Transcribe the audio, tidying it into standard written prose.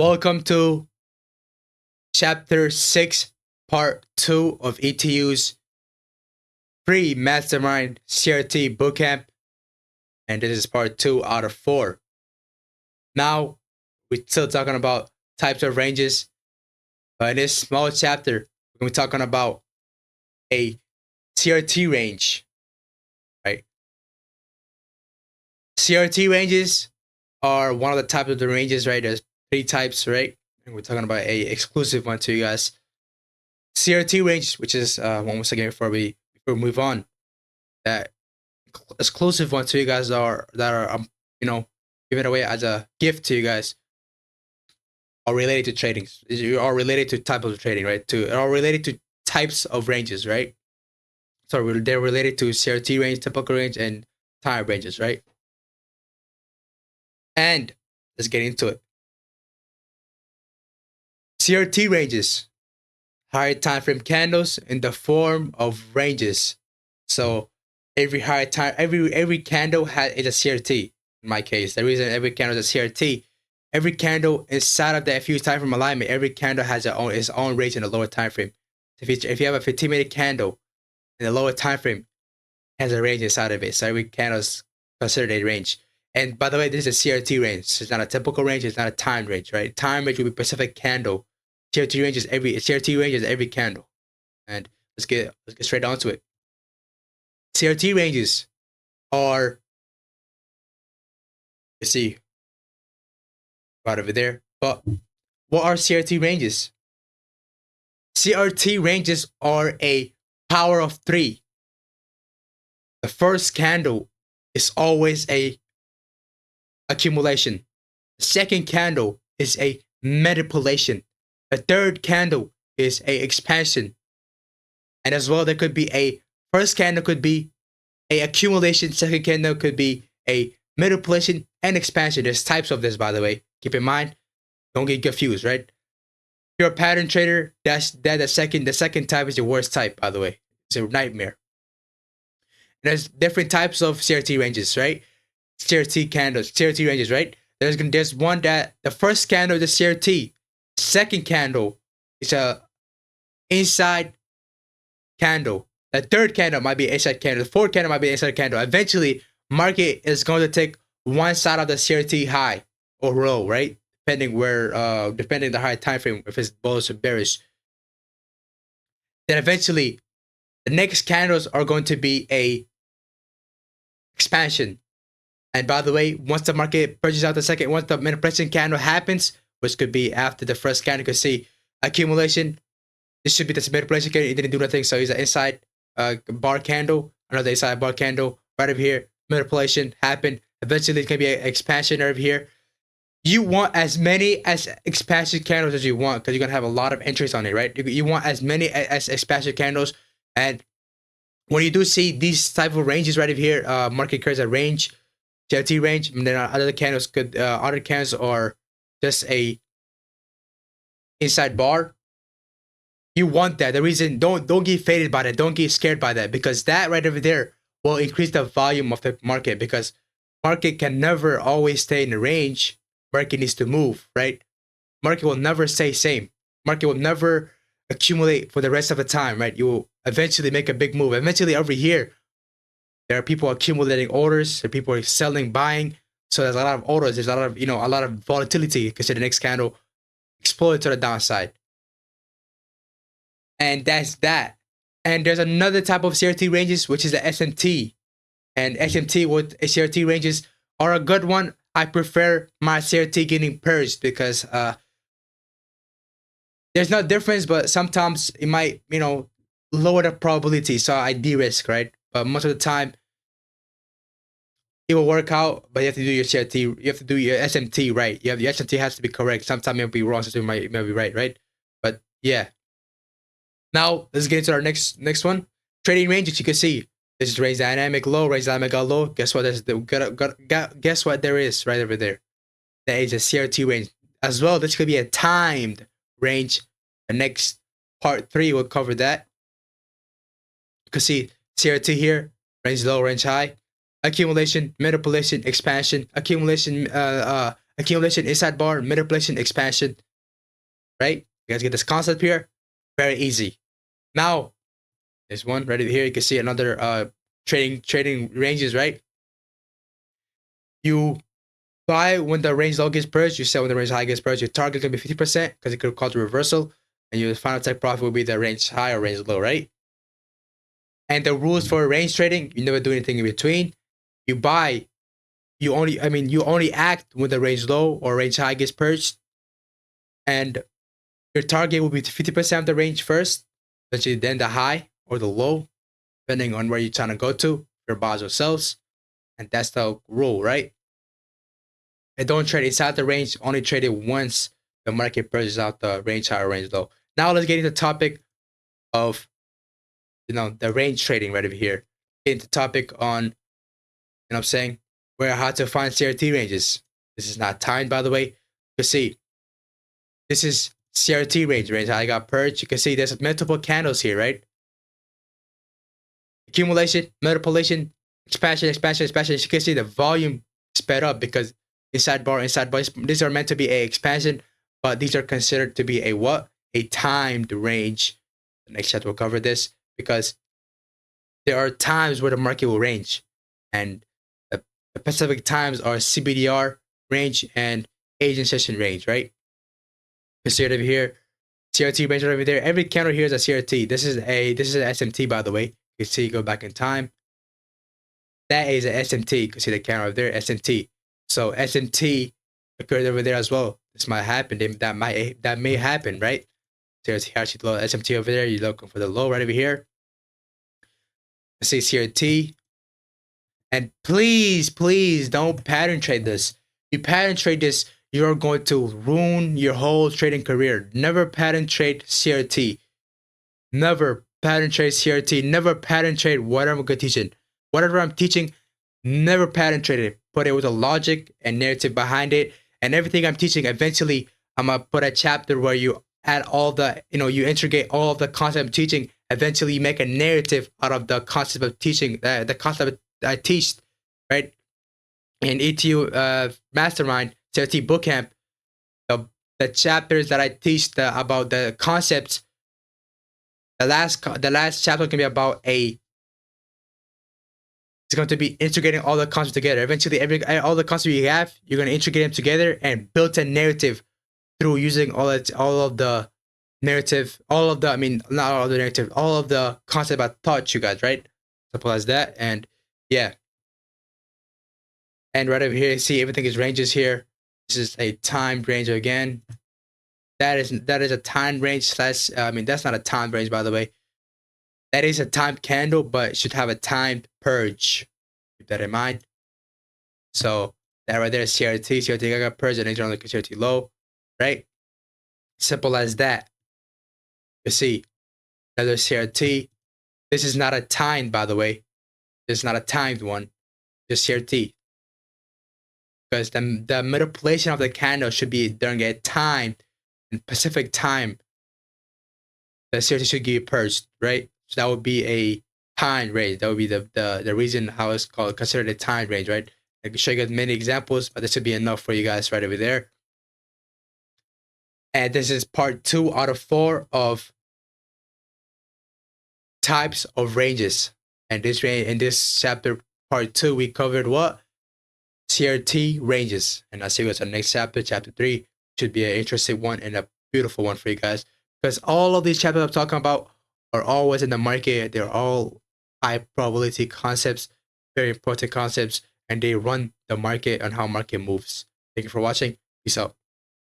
Welcome to Chapter 6, Part 2 of ETU's free Mastermind CRT Bootcamp, and this is Part 2 out of 4. Now, we're still talking about types of ranges, but in this small chapter, we're going to be talking about a CRT range, right? CRT ranges are one of the types of the ranges, right? There's 3 types, right? And we're talking about a exclusive one to you guys. CRT range, which is once again before we move on, that exclusive one to you guys are given away as a gift to you guys, are related to trading. You are related to type of trading, right? Are related to types of ranges, right? So they're related to CRT range, typical range, and time ranges, right? And let's get into it. CRT ranges, higher time frame candles in the form of ranges. So every candle is a CRT. In my case, the reason every candle is a CRT, every candle inside of that fused time frame alignment, every candle has its own range in the lower time frame. If you have a 15-minute candle in the lower time frame, it has a range inside of it. So every candle is considered a range. And by the way, this is a CRT range. So it's not a typical range. It's not a time range, right? Time range will be specific candle. CRT range is every candle. And let's get straight onto it. CRT ranges are, you see, right over there. But what are CRT ranges? CRT ranges are a power of 3. The first candle is always a accumulation. The second candle is a manipulation. The third candle is a expansion. And as well, there could be a first candle could be a accumulation, second candle could be a manipulation and expansion. There's types of this, by the way. Keep in mind, don't get confused, right? If you're a pattern trader, the second type is your worst type, by the way. It's a nightmare. And there's different types of CRT ranges, right? CRT ranges, right? There's one that the first candle is a CRT. Second candle is a inside candle. The third candle might be inside candle. The fourth candle might be inside candle. Eventually, market is going to take one side of the CRT high or low, right? Depending the high time frame, if it's bullish or bearish. Then eventually, the next candles are going to be a expansion. And by the way, once the market purchases out once the manipulation candle happens, which could be after the first candle, you can see accumulation. This should be the manipulation candle. It didn't do nothing, so it's an inside bar candle, another inside bar candle right over here. Manipulation happened. Eventually, it's gonna be an expansion over here. You want as many as expansion candles as you want because you're gonna have a lot of entries on it, right? You want as many as expansion candles, and when you do see these type of ranges right over here, market creates a range, CRT range, and then other candles are just a inside bar. You want that. The reason, don't get faded by that. Don't get scared by that, because that right over there will increase the volume of the market, because market can never always stay in the range. Market needs to move, right? Market will never stay same. Market will never accumulate for the rest of the time, right? You will eventually make a big move. Eventually over here, there are people accumulating orders. There are people selling, buying. So there's a lot of orders. There's a lot of volatility because the next candle exploded to the downside. And that's that. And there's another type of CRT ranges, which is the SMT. And SMT with CRT ranges are a good one. I prefer my CRT getting purged because there's no difference, but sometimes it might, lower the probability. So I de-risk, right? But most of the time, it will work out, but you have to do your CRT. You have to do your SMT right. Your SMT has to be correct. Sometimes it'll be wrong, sometimes it might be right? But yeah. Now let's get into our next one. Trading ranges. You can see this is range dynamic low, range dynamic low. Guess what? Guess what there is right over there. That is a CRT range as well. This could be a timed range. The next part 3 will cover that. You can see CRT here, range low, range high. Accumulation, manipulation, expansion, accumulation, accumulation, inside bar, manipulation, expansion, right? You guys get this concept here. Very easy. Now, there's one right here. You can see another trading ranges, right? You buy when the range low gets purged, you sell when the range high gets purged. Your target can be 50% because it could cause a reversal, and your final take profit will be the range high or range low, right? And the rules for range trading, you never do anything in between. You buy, you only act when the range low or range high gets purged, and your target will be 50% of the range first, eventually then the high or the low, depending on where you're trying to go to, your buys or sells, and that's the rule, right? And don't trade inside the range. Only trade it once the market purges out the range high or range low. Now let's get into the topic of the range trading right over here. Get into the topic on what I'm saying, where how to find CRT ranges. This is not timed, by the way. You see, this is CRT range. I got purged. You can see there's multiple candles here, right? Accumulation, manipulation, expansion. You can see the volume sped up because inside bar. These are meant to be a expansion, but these are considered to be a what? A timed range. The next chapter will cover this because there are times where the market will range, and the specific times are CBDR range and Asian session range, right? You see it over here, CRT range right over there. Every candle here is a CRT. This is an SMT, by the way. You see, go back in time. That is an SMT. You can see the candle over there, SMT. So SMT occurred over there as well. This might happen. That may happen, right? There's actually low SMT over there. You're looking for the low right over here. Let's see CRT. And please don't pattern trade this. You pattern trade this, you're going to ruin your whole trading career. Never pattern trade CRT. Never pattern trade CRT. Never pattern trade whatever I'm teaching. Whatever I'm teaching, never pattern trade it. Put it with a logic and narrative behind it. And everything I'm teaching, eventually, I'm going to put a chapter where you add all the, you integrate all of the concept I'm teaching. Eventually, you make a narrative out of the concept of teaching, the concept I teach, right? In ETU Mastermind, CRT Bootcamp, the chapters that I teach about the concepts, the last chapter can be about it's going to be integrating all the concepts together. Eventually, all the concepts you have, you're going to integrate them together and build a narrative through using all of the narrative, all of the concept I taught you guys, right? Simple as that. And yeah. And right over here, see everything is ranges here. This is a timed range again. That is a timed range / that's not a timed range, by the way. That is a timed candle, but it should have a timed purge. Keep that in mind. So that right there is CRT got purge, and external CRT low, right? Simple as that. You see, another CRT. This is not a timed, by the way. This is not a timed one. Just CRT. Because the manipulation of the candle should be during a timed and specific time. The CRT should give you purged, right? So that would be a time range. That would be the reason how it's called considered a time range, right? I can show you guys many examples, but this should be enough for you guys right over there. And this is part 2 out of 4 of types of ranges. And in this chapter, part 2, we covered what? CRT ranges. And I'll see you guys in the next chapter, chapter 3. Should be an interesting one and a beautiful one for you guys. Because all of these chapters I'm talking about are always in the market. They're all high probability concepts, very important concepts, and they run the market and how market moves. Thank you for watching. Peace out.